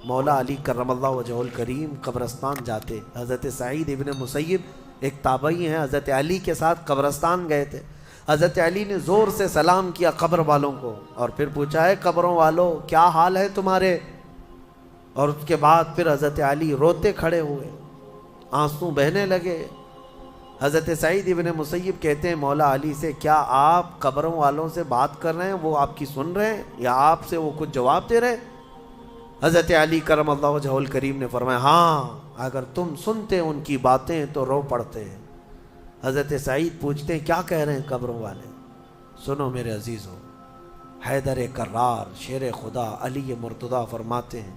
مولا علی کرم اللہ وجہہ الکریم قبرستان جاتے. حضرت سعید ابن مسیب ایک تابعی ہیں, حضرت علی کے ساتھ قبرستان گئے تھے. حضرت علی نے زور سے سلام کیا قبر والوں کو اور پھر پوچھا ہے قبروں والوں کیا حال ہے تمہارے. اور اس کے بعد پھر حضرت علی روتے کھڑے ہوئے, آنسو بہنے لگے. حضرت سعید ابن مسیب کہتے ہیں مولا علی سے کیا آپ قبروں والوں سے بات کر رہے ہیں, وہ آپ کی سن رہے ہیں یا آپ سے وہ کچھ جواب دے رہے ہیں؟ حضرت علی کرم اللہ وجہہ الکریم نے فرمایا ہاں, اگر تم سنتے ان کی باتیں تو رو پڑتے ہیں. حضرت سعید پوچھتے ہیں کیا کہہ رہے ہیں قبروں والے؟ سنو میرے عزیزوں, حیدر کرار شیر خدا علی مرتضیٰ فرماتے ہیں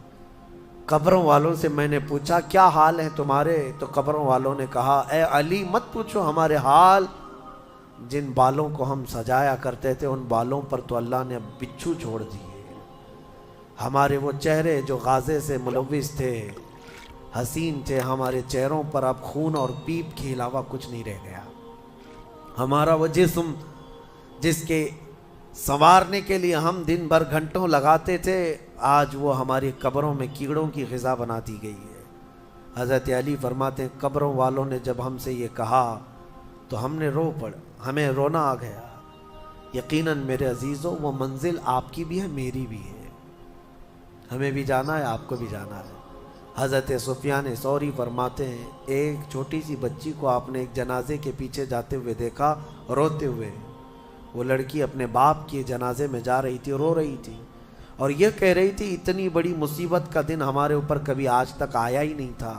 قبروں والوں سے میں نے پوچھا کیا حال ہے تمہارے, تو قبروں والوں نے کہا اے علی مت پوچھو ہمارے حال, جن بالوں کو ہم سجایا کرتے تھے ان بالوں پر تو اللہ نے اب بچھو چھوڑ دیے. ہمارے وہ چہرے جو غازے سے ملوث تھے, حسین تھے, ہمارے چہروں پر اب خون اور پیپ کے علاوہ کچھ نہیں رہ گیا. ہمارا وہ جسم جس کے سنوارنے کے لیے ہم دن بھر گھنٹوں لگاتے تھے, آج وہ ہماری قبروں میں کیڑوں کی غذا بنا دی گئی ہے. حضرت علی فرماتے ہیں قبروں والوں نے جب ہم سے یہ کہا تو ہم نے ہمیں رونا آ گیا. یقیناً میرے عزیزوں وہ منزل آپ کی بھی ہے میری بھی ہے, ہمیں بھی جانا ہے آپ کو بھی جانا ہے. حضرت سفیان ثوری فرماتے ہیں ایک چھوٹی سی بچی کو آپ نے ایک جنازے کے پیچھے جاتے ہوئے دیکھا روتے ہوئے. وہ لڑکی اپنے باپ کے جنازے میں جا رہی تھی, رو رہی تھی اور یہ کہہ رہی تھی اتنی بڑی مصیبت کا دن ہمارے اوپر کبھی آج تک آیا ہی نہیں تھا.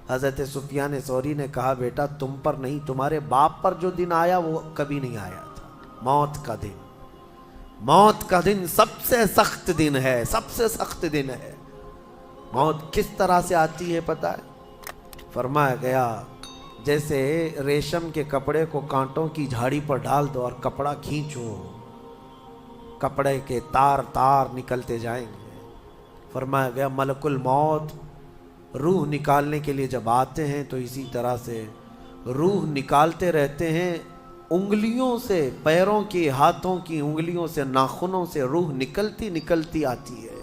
حضرت سفیان ثوری نے کہا بیٹا تم پر نہیں تمہارے باپ پر جو دن آیا وہ کبھی نہیں آیا تھا. موت کا دن, موت کا دن سب سے سخت دن ہے, سب سے سخت دن ہے. موت کس طرح سے آتی ہے پتہ ہے؟ فرمایا گیا جیسے ریشم کے کپڑے کو کانٹوں کی جھاڑی پر ڈال دو اور کپڑا کھینچو, کپڑے کے تار تار نکلتے جائیں گے. فرمایا گیا ملک الموت روح نکالنے کے لیے جب آتے ہیں تو اسی طرح سے روح نکالتے رہتے ہیں انگلیوں سے, پیروں کی ہاتھوں کی انگلیوں سے, ناخنوں سے روح نکلتی نکلتی آتی ہے.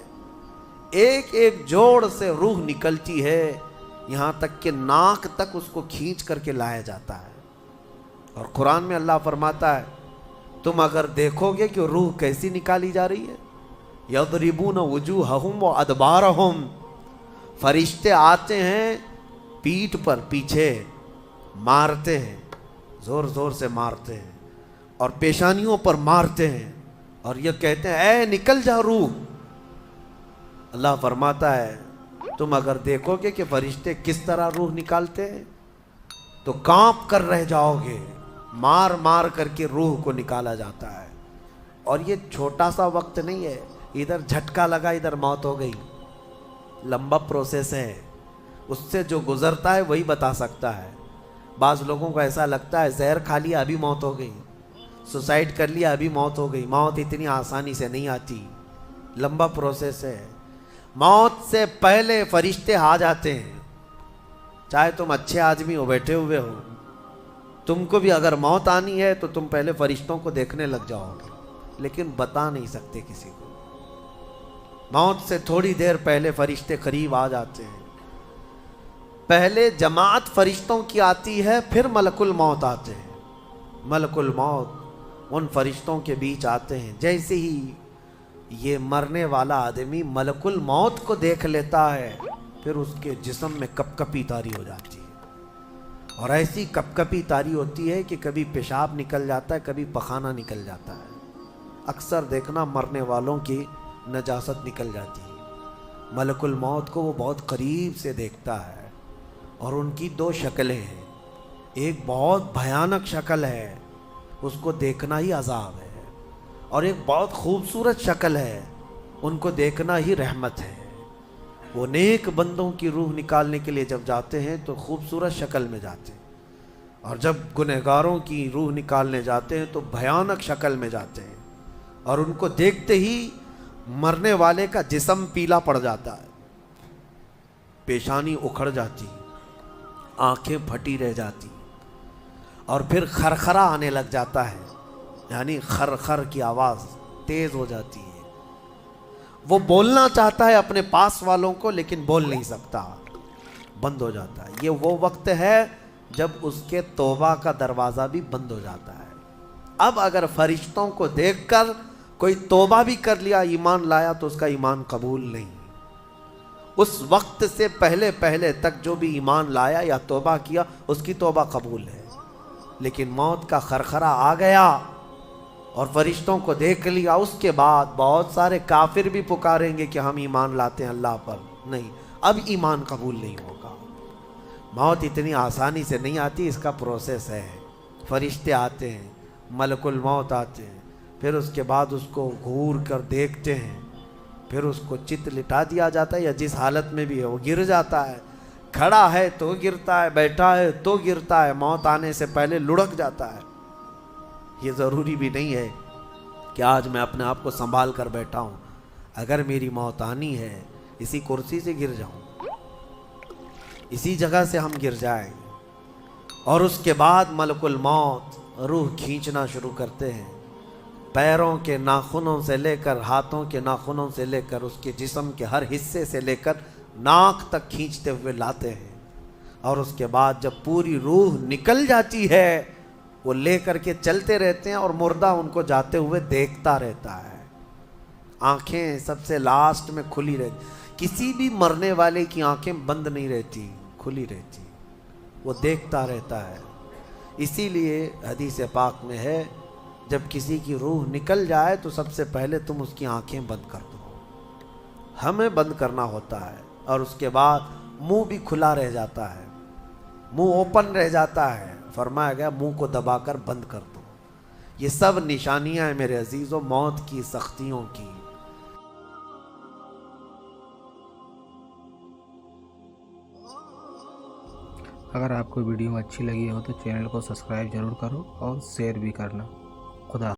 ایک ایک جوڑ سے روح نکلتی ہے, یہاں تک کہ ناک تک اس کو کھینچ کر کے لایا جاتا ہے. اور قرآن میں اللہ فرماتا ہے تم اگر دیکھو گے کہ روح کیسی نکالی جا رہی ہے, یضربون وجوہہم وادبارہم, فرشتے آتے ہیں پیٹھ پر پیچھے مارتے ہیں, زور زور سے مارتے ہیں اور پیشانیوں پر مارتے ہیں اور یہ کہتے ہیں اے نکل جا روح. اللہ فرماتا ہے تم اگر دیکھو گے کہ فرشتے کس طرح روح نکالتے ہیں تو کانپ کر رہ جاؤ گے, مار مار کر کے روح کو نکالا جاتا ہے. اور یہ چھوٹا سا وقت نہیں ہے, ادھر جھٹکا لگا ادھر موت ہو گئی, لمبا پروسیس ہے. اس سے جو گزرتا ہے وہی بتا سکتا ہے. بعض لوگوں کو ایسا لگتا ہے زہر کھا لیا ابھی موت ہو گئی, سوسائڈ کر لیا ابھی موت ہو گئی. موت اتنی آسانی سے نہیں آتی, لمبا پروسیس ہے. موت سے پہلے فرشتے آ جاتے ہیں, چاہے تم اچھے آدمی ہو بیٹھے ہوئے ہو, تم کو بھی اگر موت آنی ہے تو تم پہلے فرشتوں کو دیکھنے لگ جاؤ گے, لیکن بتا نہیں سکتے کسی کو. موت سے تھوڑی دیر پہلے فرشتے قریب آ جاتے ہیں. پہلے جماعت فرشتوں کی آتی ہے, پھر ملک الموت آتے ہیں. ملک الموت ان فرشتوں کے بیچ آتے ہیں. جیسے ہی یہ مرنے والا آدمی ملک الموت کو دیکھ لیتا ہے پھر اس کے جسم میں کپ کپی طاری ہو جاتی ہے, اور ایسی کپ کپی طاری ہوتی ہے کہ کبھی پیشاب نکل جاتا ہے, کبھی پخانہ نکل جاتا ہے. اکثر دیکھنا مرنے والوں کی نجاست نکل جاتی ہے. ملک الموت کو وہ بہت قریب سے دیکھتا ہے, اور ان کی دو شکلیں ہیں. ایک بہت بھیانک شکل ہے, اس کو دیکھنا ہی عذاب ہے, اور ایک بہت خوبصورت شکل ہے, ان کو دیکھنا ہی رحمت ہے. وہ نیک بندوں کی روح نکالنے کے لیے جب جاتے ہیں تو خوبصورت شکل میں جاتے ہیں, اور جب گنہگاروں کی روح نکالنے جاتے ہیں تو بھیانک شکل میں جاتے ہیں, اور ان کو دیکھتے ہی مرنے والے کا جسم پیلا پڑ جاتا ہے, پیشانی اکھڑ جاتی, آنکھیں پھٹی رہ جاتی, اور پھر خرخرا آنے لگ جاتا ہے, یعنی خر خر کی آواز تیز ہو جاتی ہے. وہ بولنا چاہتا ہے اپنے پاس والوں کو لیکن بول نہیں سکتا، بند ہو جاتا ہے۔ یہ وہ وقت ہے جب اس کے توبہ کا دروازہ بھی بند ہو جاتا ہے۔ اب اگر فرشتوں کو دیکھ کر کوئی توبہ بھی کر لیا، ایمان لایا، تو اس کا ایمان قبول نہیں۔ اس وقت سے پہلے تک جو بھی ایمان لایا یا توبہ کیا، اس کی توبہ قبول ہے۔ لیکن موت کا خرخرہ آ گیا اور فرشتوں کو دیکھ لیا، اس کے بعد بہت سارے کافر بھی پکاریں گے کہ ہم ایمان لاتے ہیں اللہ پر، نہیں، اب ایمان قبول نہیں ہوگا۔ موت اتنی آسانی سے نہیں آتی، اس کا پروسیس ہے۔ فرشتے آتے ہیں، ملک الموت آتے ہیں، پھر اس کے بعد اس کو گھور کر دیکھتے ہیں، پھر اس کو چت لٹا دیا جاتا ہے، یا جس حالت میں بھی ہے وہ گر جاتا ہے، کھڑا ہے تو گرتا ہے، بیٹھا ہے تو گرتا ہے، موت آنے سے پہلے لڑک جاتا ہے۔ یہ ضروری بھی نہیں ہے کہ آج میں اپنے آپ کو سنبھال کر بیٹھا ہوں، اگر میری موت آنی ہے اسی کرسی سے گر جاؤں، اسی جگہ سے ہم گر جائیں، اور اس کے بعد ملک الموت روح کھینچنا شروع کرتے ہیں، پیروں کے ناخنوں سے لے کر ہاتھوں کے ناخنوں سے لے کر اس کے جسم کے ہر حصے سے لے کر ناک تک کھینچتے ہوئے لاتے ہیں، اور اس کے بعد جب پوری روح نکل جاتی ہے وہ لے کر کے چلتے رہتے ہیں، اور مردہ ان کو جاتے ہوئے دیکھتا رہتا ہے۔ آنکھیں سب سے لاسٹ میں کھلی رہتی، کسی بھی مرنے والے کی آنکھیں بند نہیں رہتی، کھلی رہتی، وہ دیکھتا رہتا ہے۔ اسی لیے حدیث پاک میں ہے، جب کسی کی روح نکل جائے تو سب سے پہلے تم اس کی آنکھیں بند کر دو، ہمیں بند کرنا ہوتا ہے، اور اس کے بعد منہ بھی کھلا رہ جاتا ہے، منہ اوپن رہ جاتا ہے، فرمایا گیا منہ کو دبا کر بند کر دو۔ یہ سب نشانیاں ہیں میرے عزیزوں موت کی سختیوں کی۔ اگر آپ کو ویڈیو اچھی لگی ہو تو چینل کو سبسکرائب ضرور کرو اور شیئر بھی کرنا۔ خدا